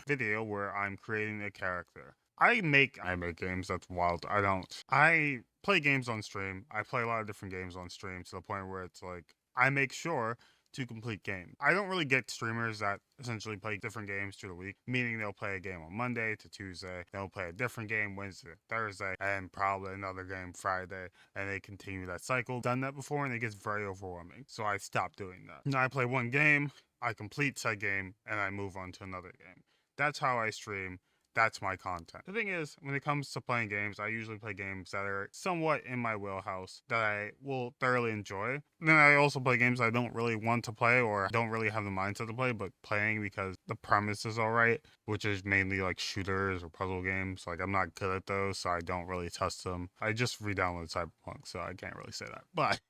Video where I'm creating a character. I make games, that's wild. I don't. I play games on stream. I play a lot of different games on stream to the point where it's like I make sure to complete games. I don't really get streamers that essentially play different games through the week, meaning they'll play a game on Monday to Tuesday, they'll play a different game Wednesday to Thursday, and probably another game Friday, and they continue that cycle. Done that before, and it gets very overwhelming. So I stopped doing that. Now I play one game, I complete said game, and I move on to another game. That's how I stream. That's my content. The thing is, when it comes to playing games, I usually play games that are somewhat in my wheelhouse that I will thoroughly enjoy. Then I also play games I don't really want to play or don't really have the mindset to play, but playing because the premise is alright, which is mainly like shooters or puzzle games. Like, I'm not good at those, so I don't really test them. I just re-downloaded Cyberpunk, so I can't really say that. But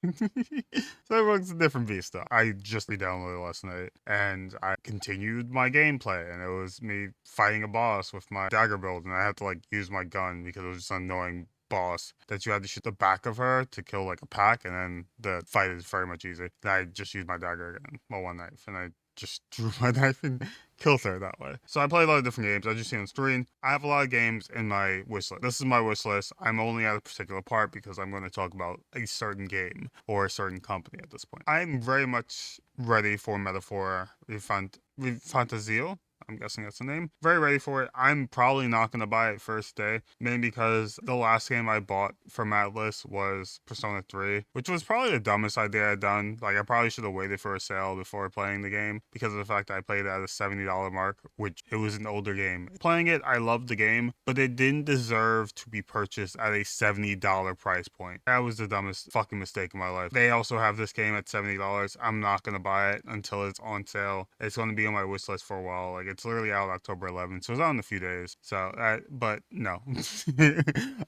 Cyberpunk's a different beast, though. I just re-downloaded last night, and I continued my gameplay, and it was me fighting a boss with my dagger build, and I had to like use my gun because it was just annoying boss that you had to shoot the back of her to kill like a pack, and then the fight is very much easy. And I just used my dagger again, my one knife, and I just drew my knife and killed her that way. So I play a lot of different games. As you see on screen, I have a lot of games in my wish list. This is my wish list. I'm only at a particular part because I'm going to talk about a certain game or a certain company at this point. I'm very much ready for Metaphor Fantasio. I'm guessing that's the name. Very ready for it. I'm probably not going to buy it first day, mainly because the last game I bought from Atlas was Persona 3, which was probably the dumbest idea I'd done. Like, I probably should have waited for a sale before playing the game because of the fact that I played it at a $70 mark, which it was an older game. Playing it, I loved the game, but it didn't deserve to be purchased at a $70 price point. That was the dumbest fucking mistake of my life. They also have this game at $70. I'm not going to buy it until it's on sale. It's going to be on my wish list for a while. Like, it's literally out October 11th, so it's out in a few days. So, but no,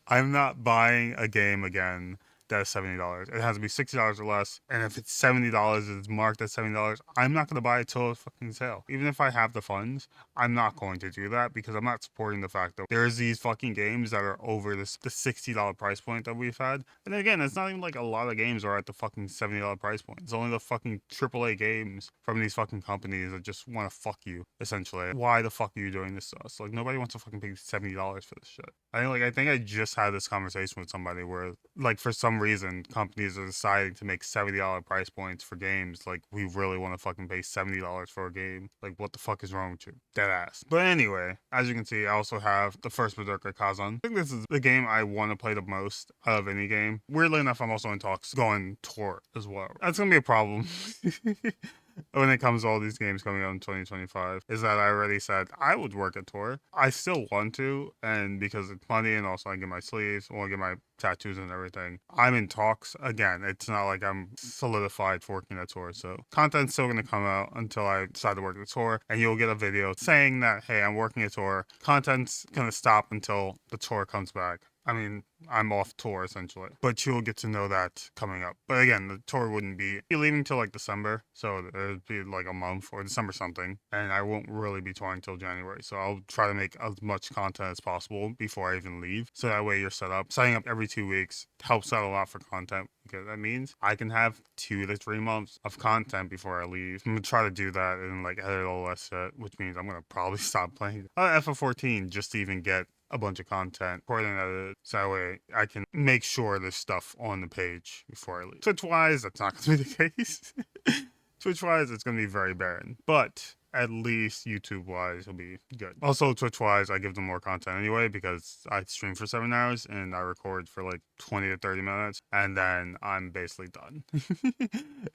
I'm not buying a game again that's $70. It has to be $60 or less. And if it's $70, it's marked at $70. I'm not gonna buy it till it's fucking sale. Even if I have the funds, I'm not going to do that because I'm not supporting the fact that there's these fucking games that are over the $60 price point that we've had. And then again, it's not even like a lot of games are at the fucking $70 price point. It's only the fucking AAA games from these fucking companies that just want to fuck you, essentially. Why the fuck are you doing this to us? Like, nobody wants to fucking pay $70 for this shit. I think I just had this conversation with somebody where, like, for some reason, companies are deciding to make $70 price points for games. Like, we really want to fucking pay $70 for a game. Like, what the fuck is wrong with you? Dead ass. But anyway, as you can see, I also have the first Berserker Kazan. I think this is the game I want to play the most out of any game. Weirdly enough, I'm also in talks going tour as well. That's gonna be a problem. When it comes to all these games coming out in 2025 is that I already said I would work at tour. I still want to, and because it's money and also I get my sleeves, I want to get my tattoos and everything. I'm in talks. Again, it's not like I'm solidified for working at tour, so content's still going to come out until I decide to work at tour, and you'll get a video saying that, hey, I'm working at tour. Content's going to stop until the tour comes back. I mean, I'm off tour essentially, but you'll get to know that coming up. But again, the tour wouldn't be leaving till like December, so it'd be like a month or December something, and I won't really be touring till January. So I'll try to make as much content as possible before I even leave, so that way you're set up. Signing up every 2 weeks helps out a lot for content because that means I can have 2 to 3 months of content before I leave. I'm gonna try to do that and like edit all that shit, which means I'm gonna probably stop playing FF14 just to even get a bunch of content, recording it, so that way I can make sure there's stuff on the page before I leave. Twitch-wise, that's not going to be the case. Twitch-wise, it's going to be very barren, but at least YouTube-wise, it'll be good. Also, Twitch-wise, I give them more content anyway because I stream for 7 hours and I record for like 20 to 30 minutes, and then I'm basically done.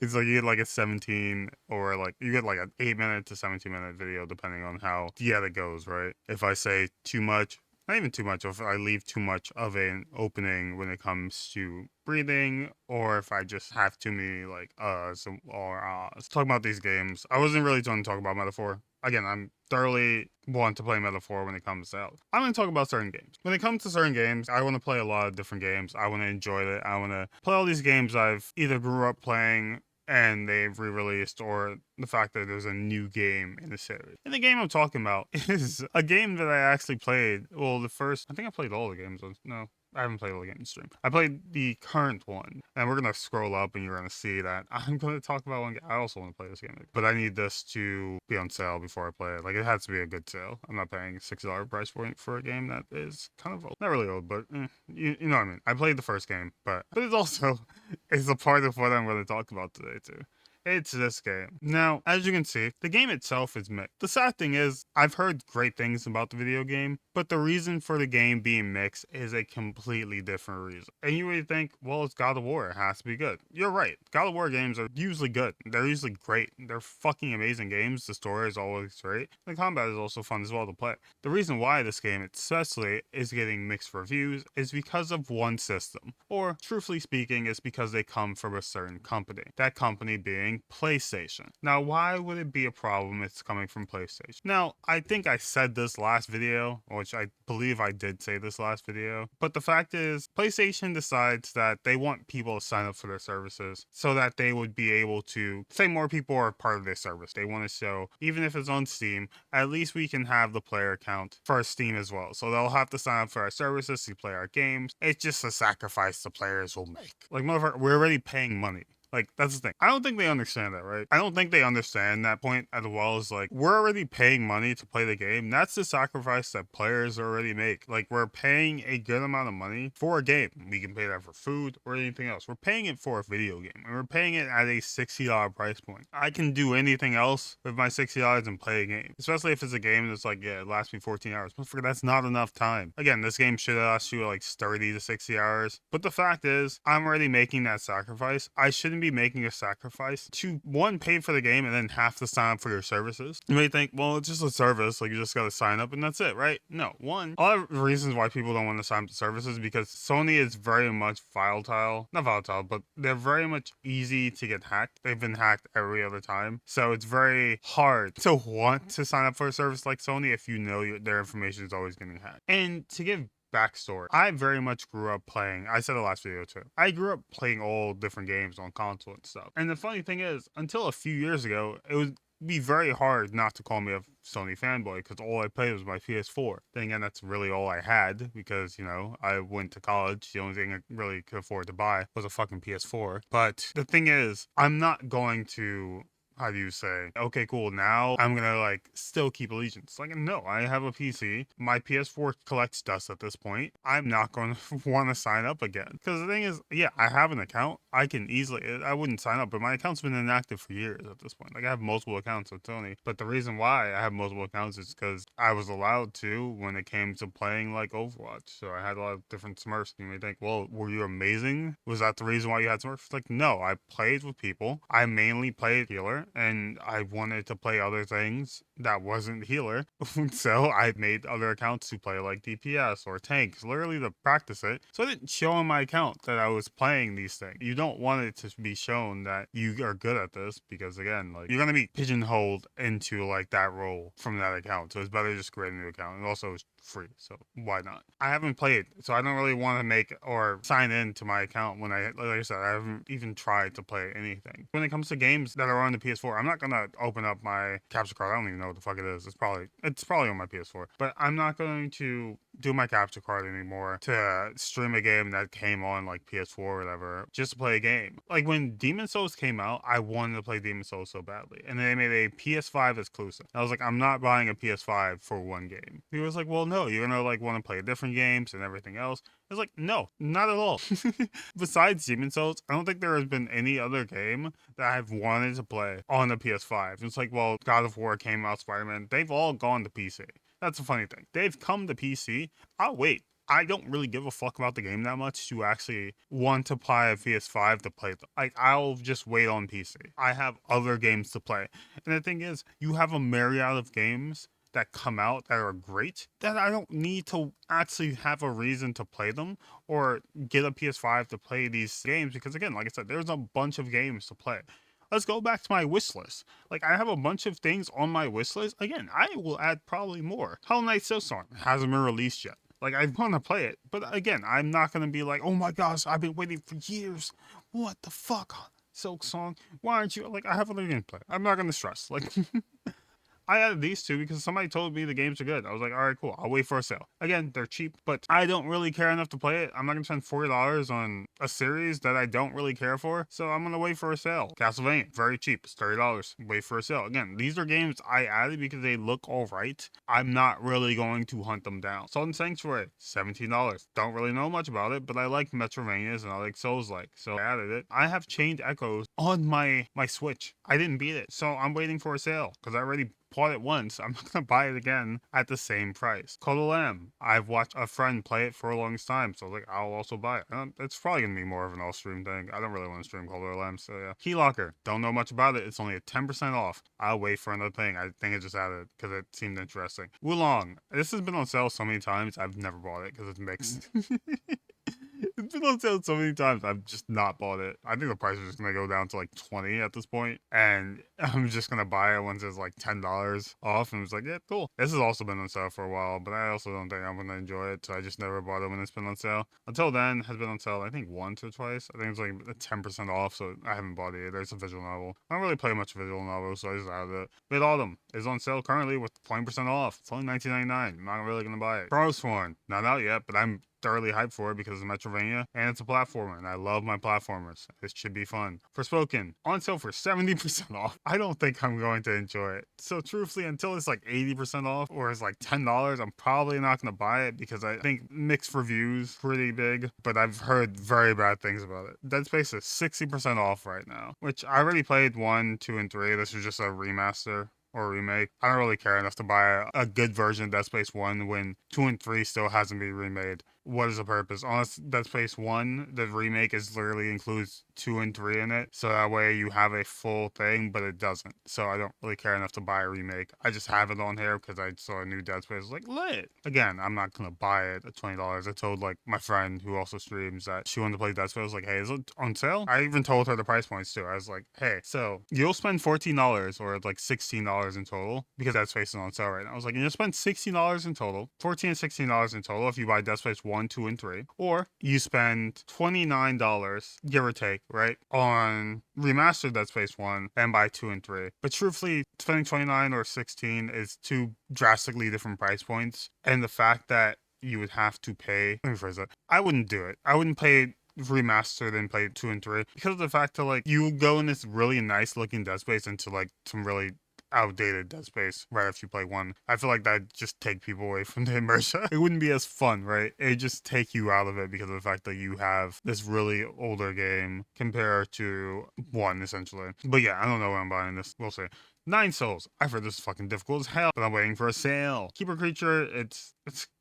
It's like you get like a 17 or like you get like an 8 minute to 17 minute video depending on how it goes, right? If I say too much, not even too much, if I leave too much of an opening when it comes to breathing, or if I just have too many like talking about these games. I wasn't really trying to talk about Metaphor. Again, I'm thoroughly want to play Metaphor when it comes out. I'm going to talk about certain games. When it comes to certain games, I want to play a lot of different games. I want to enjoy it. I want to play all these games I've either grew up playing and they've re-released, or the fact that there's a new game in the series. And the game I'm talking about is a game that I actually played. Well, I think I played all the games. No, I haven't played all the games in stream. I played the current one, and we're gonna scroll up, and you're gonna see that I'm gonna talk about one game. I also want to play this game, but I need this to be on sale before I play it. Like, it has to be a good sale. I'm not paying $60 price point for a game that is kind of old. Not really old, but you know what I mean. I played the first game, but it's also it's a part of what I'm going to talk about today too. It's this game. Now, as you can see, the game itself is mixed. The sad thing is, I've heard great things about the video game, but the reason for the game being mixed is a completely different reason. And you would think, well, it's God of War, it has to be good. You're right. God of War games are usually good. They're usually great. They're fucking amazing games. The story is always great. The combat is also fun as well to play. The reason why this game especially is getting mixed reviews is because of one system. Or, truthfully speaking, it's because they come from a certain company. That company being PlayStation. Now, why would it be a problem if it's coming from PlayStation? Now, I think I said this last video, which I believe I did say this last video, but the fact is, PlayStation decides that they want people to sign up for their services so that they would be able to say more people are part of their service. They want to show, even if it's on Steam, at least we can have the player account for Steam as well. So they'll have to sign up for our services to play our games. It's just a sacrifice the players will make. Like, motherfucker, we're already paying money. Like, that's the thing. I don't think they understand that, right? I don't think they understand that point as well as, like, we're already paying money to play the game. That's the sacrifice that players already make. Like, we're paying a good amount of money for a game. We can pay that for food or anything else. We're paying it for a video game. And we're paying it at a $60 price point. I can do anything else with my $60 and play a game. Especially if it's a game that's like, yeah, it lasts me 14 hours. But that's not enough time. Again, this game should last you like 30 to 60 hours. But the fact is, I'm already making that sacrifice. I shouldn't be making a sacrifice to one, pay for the game and then have to sign up for your services. You may think, well, it's just a service, like you just gotta sign up and that's it, right? No. One, a lot of reasons why people don't want to sign up to services because Sony is very much volatile, not volatile, but they're very much easy to get hacked. They've been hacked every other time, so it's very hard to want to sign up for a service like Sony if you know their information is always getting hacked. And to give backstory, I very much grew up playing, I said it last video too, I grew up playing all different games on console and stuff. And the funny thing is, until a few years ago, it would be very hard not to call me a Sony fanboy because all I played was my PS4. Then again, that's really all I had because, you know, I went to college. The only thing I really could afford to buy was a fucking PS4. But the thing is, I'm not going to, how do you say, okay, cool, now I'm gonna like still keep Allegiance. Like, no, I have a PC. My PS4 collects dust at this point. I'm not going to want to sign up again. Because the thing is, yeah, I have an account. I can easily, I wouldn't sign up, but my account's been inactive for years at this point. Like, I have multiple accounts with Tony. But the reason why I have multiple accounts is because I was allowed to when it came to playing like Overwatch. So I had a lot of different Smurfs. You may think, well, were you amazing? Was that the reason why you had Smurfs? Like, no, I played with people. I mainly played healer. And I wanted to play other things that wasn't healer. So I made other accounts to play like DPS or tanks, literally to practice it. So I didn't show on my account that I was playing these things. You don't want it to be shown that you are good at this because again, like you're gonna be pigeonholed into like that role from that account. So it's better just create a new account. And also it's free, so why not? I haven't played, so I don't really want to make or sign in to my account when like I said, I haven't even tried to play anything. When it comes to games that are on the PS4, I'm not gonna open up my capture card. I don't even know what the fuck it is. It's probably on my PS4, but I'm not going to do my capture card anymore to stream a game that came on like PS4 or whatever just to play a game. Like when Demon Souls came out, I wanted to play Demon Souls so badly, and they made a PS5 exclusive. I was like, I'm not buying a PS5 for one game. He was like, well, no, you're gonna like want to play different games and everything else. I was like, no, not at all. Besides Demon Souls, I don't think there has been any other game that I've wanted to play on the PS5. It's like, well, God of War came out, Spider-Man, they've all gone to PC. That's a funny thing. They've come to PC. I'll wait. I don't really give a fuck about the game that much to actually want to buy a PS5 to play them. Like, I'll just wait on PC. I have other games to play. And the thing is, you have a myriad of games that come out that are great that I don't need to actually have a reason to play them or get a PS5 to play these games because again, like I said, there's a bunch of games to play. Let's go back to my wish list. Like, I have a bunch of things on my wish list. Again, I will add probably more. Hollow Knight Silksong hasn't been released yet. Like, I want to play it. But again, I'm not going to be like, oh my gosh, I've been waiting for years. What the fuck? Silksong? Why aren't you? Like, I have other games to play. I'm not going to stress. Like, I added these two because somebody told me the games are good. I was like, all right, cool. I'll wait for a sale. Again, they're cheap, but I don't really care enough to play it. I'm not gonna spend $40 on a series that I don't really care for, so I'm gonna wait for a sale. Castlevania, very cheap. It's $30. Wait for a sale. Again, these are games I added because they look alright. I'm not really going to hunt them down. Salt and Sanctuary, $17. Don't really know much about it, but I like Metrovanias and I like Souls-like, so I added it. I have Chained Echoes on my Switch. I didn't beat it, so I'm waiting for a sale because I already bought it once. I'm not gonna buy it again at the same price. Call of the Lamb. I've watched a friend play it for a long time, so I was like, I'll also buy it. It's probably gonna be more of an all-stream thing. I don't really want to stream Call of the Lamb, so yeah. Keylocker. Don't know much about it. It's only a 10% off. I'll wait for another thing. I think I just added it because it seemed interesting. Wulong. This has been on sale so many times. I've never bought it because it's mixed. It's been on sale so many times. I've just not bought it. I think the price is just gonna go down to like 20 at this point, and I'm just gonna buy it once it's like $10 off. And it's like, yeah, cool. This has also been on sale for a while, but I also don't think I'm gonna enjoy it, so I just never bought it when it's been on sale. Until then, it has been on sale I think once or twice. I think it's like 10% off, so I haven't bought it either. It's a visual novel. I don't really play much visual novels, so I just added it. Mid Autumn is on sale currently with 20% off. It's only $19.99. I'm not really gonna buy it. Frostborn, not out yet, but I'm thoroughly hyped for it because of Metrovania, and it's a platformer, and I love my platformers. This should be fun. Forspoken, on sale for 70% off. I don't think I'm going to enjoy it. So truthfully, until it's like 80% off, or it's like $10, I'm probably not going to buy it because I think mixed reviews pretty big, but I've heard very bad things about it. Dead Space is 60% off right now, which I already played 1, 2, and 3. This is just a remaster or remake. I don't really care enough to buy a good version of Dead Space 1 when 2 and 3 still hasn't been remade. What is the purpose? Unless Dead Space 1, the remake is literally includes 2 and 3 in it, so that way you have a full thing, but it doesn't. So I don't really care enough to buy a remake. I just have it on here because I saw a new Dead Space. I was like, lit! Again, I'm not gonna buy it at $20. I told like my friend who also streams that she wanted to play Dead Space. I was like, hey, is it on sale? I even told her the price points too. I was like, hey, so you'll spend $14 or like $16 in total because Dead Space is on sale right now. I was like, you'll spend $16 in total, $14 and $16 in total if you buy Dead Space 1, 2, and 3, or you spend $29, give or take, right, on remastered Dead Space 1 and buy 2 and 3. But truthfully, spending 29 or 16 is two drastically different price points, and the fact that you would have to pay, let me phrase that, I wouldn't do it. I wouldn't pay remastered and play 2 and 3 because of the fact that like you go in this really nice looking Dead Space into like some really outdated Dead Space right after you play 1. I feel like that just take people away from the immersion. It wouldn't be as fun, right? It just take you out of it because of the fact that you have this really older game compared to 1 essentially. But yeah, I don't know when I'm buying this. We'll see. 9 Souls. I've heard this is fucking difficult as hell, but I'm waiting for a sale. Keeper Creature, it's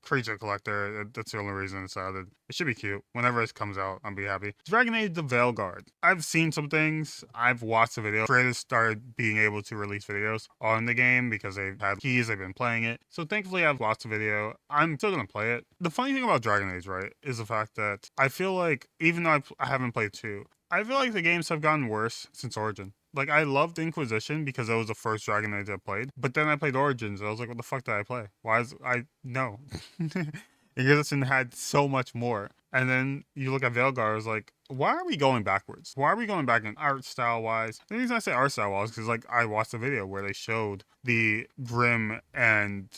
Creature Collector. That's the only reason it's added. It should be cute. Whenever it comes out, I'll be happy. Dragon Age: The Veilguard. I've seen some things. I've watched the video. Creators started being able to release videos on the game because they've had keys, they've been playing it. So thankfully, I've watched the video. I'm still gonna play it. The funny thing about Dragon Age, right, is the fact that I feel like, even though I haven't played 2, I feel like the games have gotten worse since Origin. Like, I loved Inquisition because that was the first Dragon Age I played. But then I played Origins, and I was like, what the fuck did I play? No. Inquisition had so much more. And then you look at Veilguard, it's like, why are we going backwards? Why are we going back in art style wise? The reason I say art style wise is because, like, I watched a video where they showed the grim and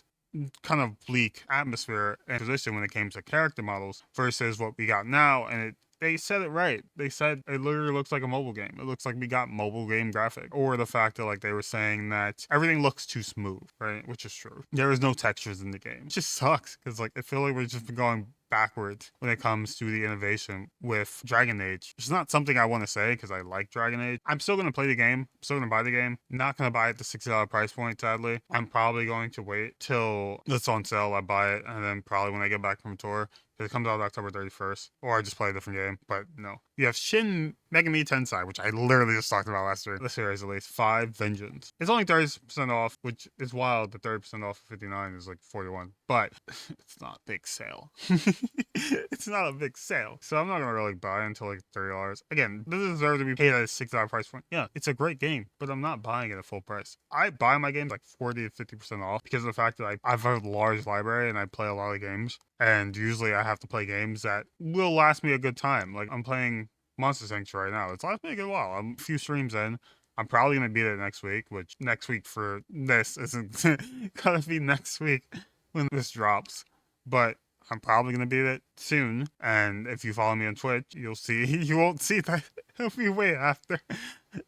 kind of bleak atmosphere and position when it came to character models versus what we got now, and they said it right. They said it literally looks like a mobile game. It looks like we got mobile game graphic. Or the fact that like they were saying that everything looks too smooth, right? Which is true. There is no textures in the game. It just sucks because like I feel like we've just been going backwards when it comes to the innovation with Dragon Age. It's not something I want to say because I like Dragon Age. I'm still going to play the game. I'm still going to buy the game. Not going to buy it at the $60 price point, sadly. I'm probably going to wait till it's on sale. I buy it, and then probably when I get back from tour, it comes out October 31st, or I just play a different game, but no. You have Shin Megami Tensei, which I literally just talked about last year. The series at least. 5 Vengeance. It's only 30% off, which is wild. The 30% off of 59 is like 41, but it's not a big sale. It's not a big sale. So I'm not going to really buy it until like $30. Again, this deserves to be paid at a $6 price point. Yeah, it's a great game, but I'm not buying it at full price. I buy my games like 40 to 50% off because of the fact that I have a large library and I play a lot of games. And usually I have to play games that will last me a good time. Like I'm playing Monster Sanctuary right now. It's lasted me a good while. I'm a few streams in, I'm probably gonna beat it next week, which next week for this isn't gonna be next week when this drops. But I'm probably gonna beat it soon. And if you follow me on Twitch, you'll see you won't see that. It'll be way after.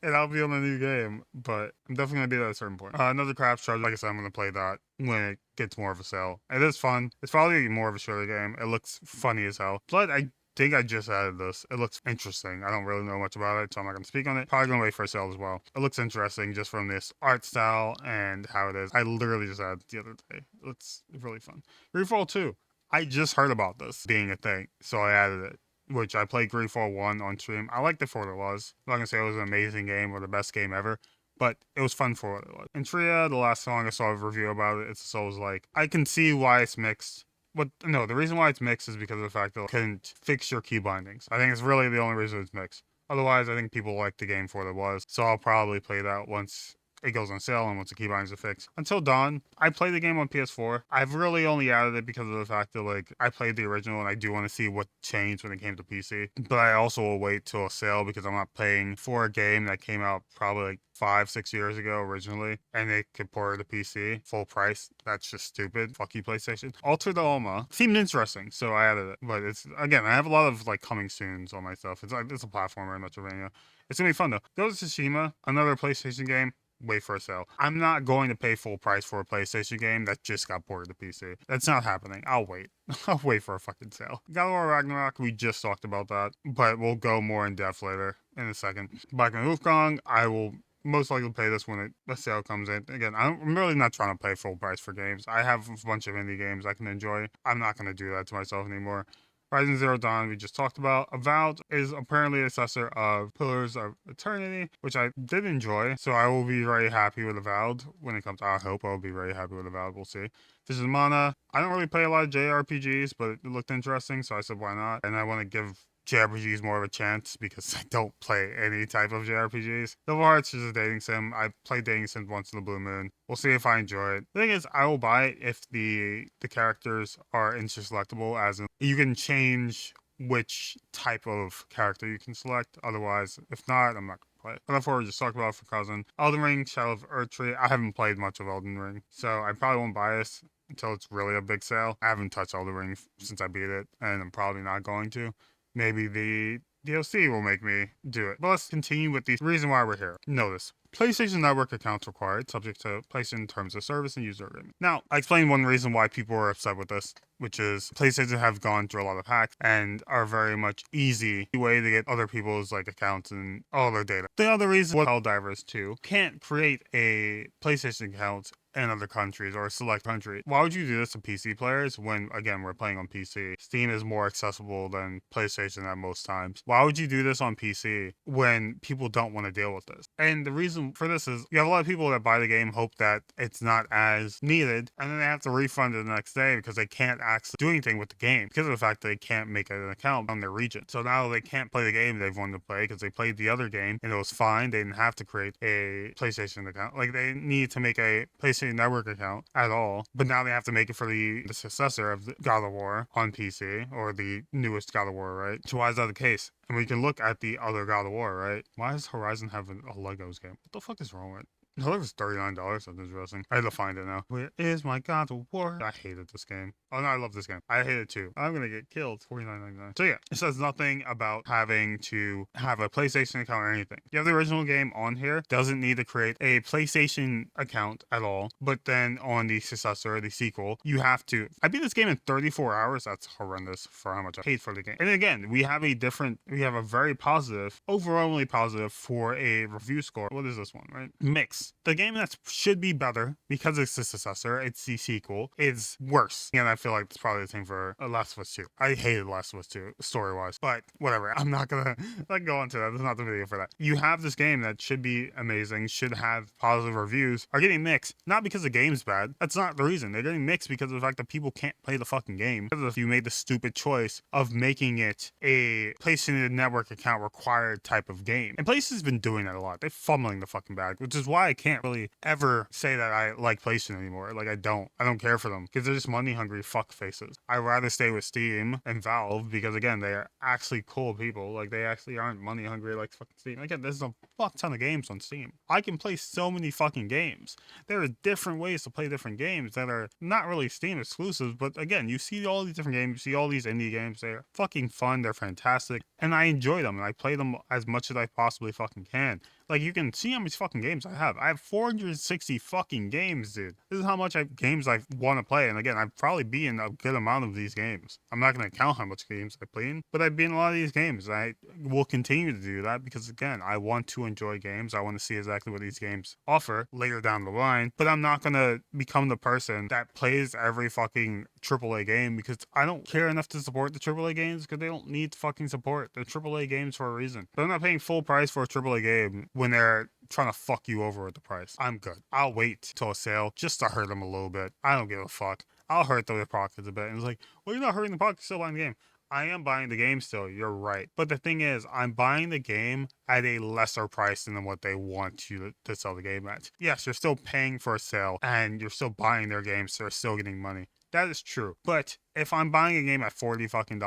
And I'll be on a new game. But I'm definitely gonna beat it at a certain point. Another Craps Treasure, like I said, I'm gonna play that when it gets more of a sale. It is fun. It's probably more of a shorter game. It looks funny as hell. But I think I just added this. It looks interesting. I don't really know much about it, so I'm not going to speak on it. Probably going to wait for a sale as well. It looks interesting just from this art style and how it is. I literally just added it the other day. It looks really fun. Greedfall 2. I just heard about this being a thing, so I added it. Which I played Greedfall 1 on stream. I liked it for what it was. I'm not going to say it was an amazing game or the best game ever, but it was fun for what it was. Intria, the last song I saw a review about it, it's Souls-like. I can see why it's mixed. But no, the reason why it's mixed is because of the fact that it couldn't fix your key bindings. I think it's really the only reason it's mixed. Otherwise, I think people liked the game for what it was. So I'll probably play that once it goes on sale and once the key bindings are fixed. Until Dawn, I played the game on PS4. I've really only added it because of the fact that like I played the original and I do want to see what changed when it came to PC. But I also will wait till a sale because I'm not paying for a game that came out probably like 5-6 years ago originally, and they could port it to PC full price. That's just stupid. Fuck you, PlayStation. Alter the Alma seemed interesting, so I added it. But it's again, I have a lot of like coming soons on my stuff. It's like it's a platformer in Metroidvania. It's gonna be fun though. Ghost of Tsushima, another PlayStation game. Wait for a sale. I'm not going to pay full price for a PlayStation game that just got ported to PC. That's not happening. I'll wait. I'll wait for a fucking sale. God of War Ragnarok, we just talked about that, but we'll go more in depth later in a second. Black Myth Wukong, I will most likely play this when the sale comes in. Again, I'm really not trying to pay full price for games. I have a bunch of indie games I can enjoy. I'm not going to do that to myself anymore. Horizon Zero Dawn, we just talked about. Avowed is apparently a successor of Pillars of Eternity, which I did enjoy. So I will be very happy with Avowed when it comes. I hope I'll be very happy with Avowed. We'll see. This is Mana. I don't really play a lot of JRPGs, but it looked interesting, so I said why not. And I want to give JRPGs more of a chance because I don't play any type of JRPGs. Double Hearts is a dating sim. I played dating sim once in the Blue Moon. We'll see if I enjoy it. The thing is, I will buy it if the characters are interselectable, as in you can change which type of character you can select. Otherwise, if not, I'm not gonna play it. But that's what we just talked about for Cousin. Elden Ring, Shadow of Erdtree. I haven't played much of Elden Ring, so I probably won't buy this until it's really a big sale. I haven't touched Elden Ring since I beat it, and I'm probably not going to. Maybe the DLC will make me do it. But let's continue with the reason why we're here. Notice. PlayStation Network accounts required, subject to PlayStation terms of service and user agreement. Now, I explained one reason why people were upset with this, which is PlayStation have gone through a lot of hacks and are very much easy way to get other people's like accounts and all their data. The other reason was Helldivers 2 can't create a PlayStation account in other countries or a select country. Why would you do this to PC players when, again, we're playing on PC? Steam is more accessible than PlayStation at most times. Why would you do this on PC when people don't want to deal with this? And the reason for this is you have a lot of people that buy the game, hope that it's not as needed, and then they have to refund it the next day because they can't actually do anything with the game because of the fact that they can't make an account on their region. So now they can't play the game they've wanted to play because they played the other game and it was fine. They didn't have to create a PlayStation account. Like they need to make a PlayStation Network account at all, but now they have to make it for the successor of God of War on PC, or the newest God of War, right? So why is that the case? And we can look at the other God of War, right? Why does Horizon have a Legos game? What the fuck is wrong with it? No, it was $39. That's interesting. I had to find it now. Where is my God of War? I hated this game. Oh no, I love this game. I hate it too. I'm gonna get killed. $49.99. So yeah, it says nothing about having to have a PlayStation account or anything. You have the original game on here. Doesn't need to create a PlayStation account at all. But then on the successor, the sequel, you have to. I beat this game in 34 hours. That's horrendous for how much I paid for the game. And again, we have a very positive, overwhelmingly positive for a review score. What is this one, right? Mix. The game that should be better because it's the successor, it's the sequel, is worse. And I feel like it's probably the same for Last of Us 2. I hated Last of Us 2 story-wise, but whatever. I'm not gonna go into that. There's not the video for that. You have this game that should be amazing, should have positive reviews, are getting mixed, not because the game's bad. That's not the reason. They're getting mixed because of the fact that people can't play the fucking game. Because if you made the stupid choice of making it a PlayStation the network account required type of game. And PlayStation's been doing that a lot. They're fumbling the fucking bag, which is why I can't really ever say that I like PlayStation anymore. Like, I don't care for them because they're just money hungry fuck faces. I'd rather stay with Steam and Valve because, again, they are actually cool people. Like, they actually aren't money hungry like fucking Steam. Again, there's a fuck ton of games on Steam. I can play so many fucking games. There are different ways to play different games that are not really Steam exclusives, but again, you see all these different games, you see all these indie games. They're fucking fun, they're fantastic, and I enjoy them, and I play them as much as I possibly fucking can. Like, you can see how many fucking games I have. I have 460 fucking games, dude. This is how much games I want to play. And again, I'd probably be in a good amount of these games. I'm not going to count how much games I play in, but I'd be in a lot of these games. I will continue to do that because, again, I want to enjoy games. I want to see exactly what these games offer later down the line. But I'm not going to become the person that plays every fucking AAA game because I don't care enough to support the AAA games because they don't need fucking support. They're AAA games for a reason. But I'm not paying full price for a AAA game when they're trying to fuck you over with the price. I'm good. I'll wait till a sale just to hurt them a little bit. I don't give a fuck. I'll hurt their pockets a bit. And it's like, well, you're not hurting the pockets, still buying the game. I am buying the game still, you're right. But the thing is, I'm buying the game at a lesser price than what they want you to sell the game at. Yes, you're still paying for a sale and you're still buying their games, so they're still getting money. That is true. But if I'm buying a game at $40 fucking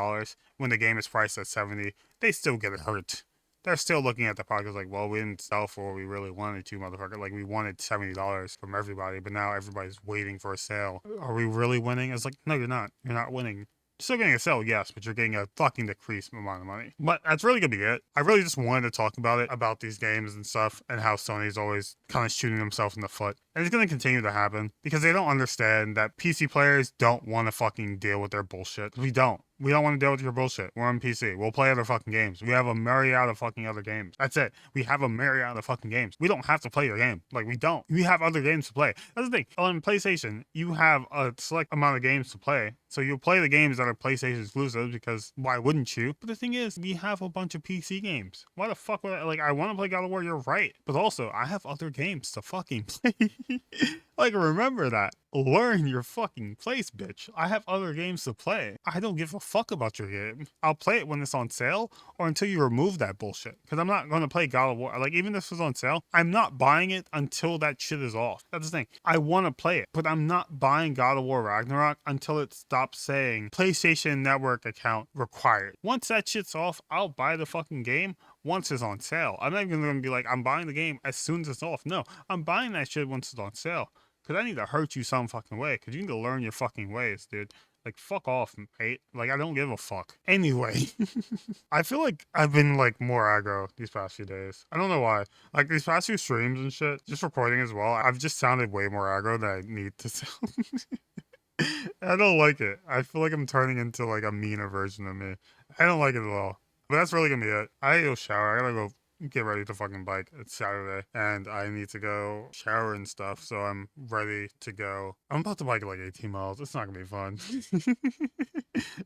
when the game is priced at $70, they still get hurt. They're still looking at the pockets like, well, we didn't sell for what we really wanted to, motherfucker. Like, we wanted $70 from everybody, but now everybody's waiting for a sale. Are we really winning? It's like, no, you're not. You're not winning. Still getting a sale, yes, but you're getting a fucking decreased amount of money. But that's really gonna be it. I really just wanted to talk about it, about these games and stuff, and how Sony's always kind of shooting themselves in the foot. And it's gonna continue to happen because they don't understand that PC players don't want to fucking deal with their bullshit. We don't. We don't want to deal with your bullshit. We're on PC. We'll play other fucking games. We have a myriad of fucking other games. That's it. We have a myriad of fucking games. We don't have to play your game. Like, we don't. We have other games to play. That's the thing. On PlayStation, you have a select amount of games to play. So you'll play the games that are PlayStation exclusives because why wouldn't you? But the thing is, we have a bunch of PC games. Why the fuck would I, like, I want to play God of War, you're right. But also, I have other games to fucking play. Like, remember that. Learn your fucking place, bitch. I have other games to play. I don't give a fuck about your game. I'll play it when it's on sale or until you remove that bullshit. Because I'm not going to play God of War. Like, even if it's on sale, I'm not buying it until that shit is off. That's the thing. I want to play it, but I'm not buying God of War Ragnarok until it stops saying PlayStation Network account required. Once that shit's off, I'll buy the fucking game once it's on sale. I'm not even going to be like, I'm buying the game as soon as it's off. No, I'm buying that shit once it's on sale. Because I need to hurt you some fucking way. Because you need to learn your fucking ways, dude. Like, fuck off, mate. Like, I don't give a fuck. Anyway, I feel like I've been, like, more aggro these past few days. I don't know why. Like, these past few streams and shit, just recording as well, I've just sounded way more aggro than I need to sound. I don't like it. I feel like I'm turning into, like, a meaner version of me. I don't like it at all. But that's really gonna be it. I gotta go shower. I gotta go get ready to fucking bike. It's Saturday and I need to go shower and stuff, so I'm ready to go. I'm about to bike like 18 miles. It's not gonna be fun.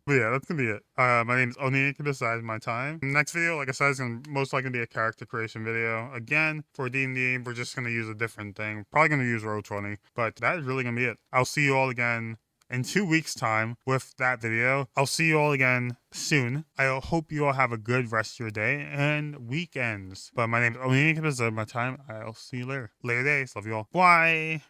But yeah, that's gonna be it. My name's Oni. Besides my time. Next video, like I said, is gonna most likely be a character creation video. Again, for D&D, we're just gonna use a different thing. Probably gonna use Roll20, but that is really gonna be it. I'll see you all again in 2 weeks' time with that video. I'll see you all again soon. I hope you all have a good rest of your day and weekends. But my name is Oni. My time. I'll see you later. Later days. Love you all. Bye.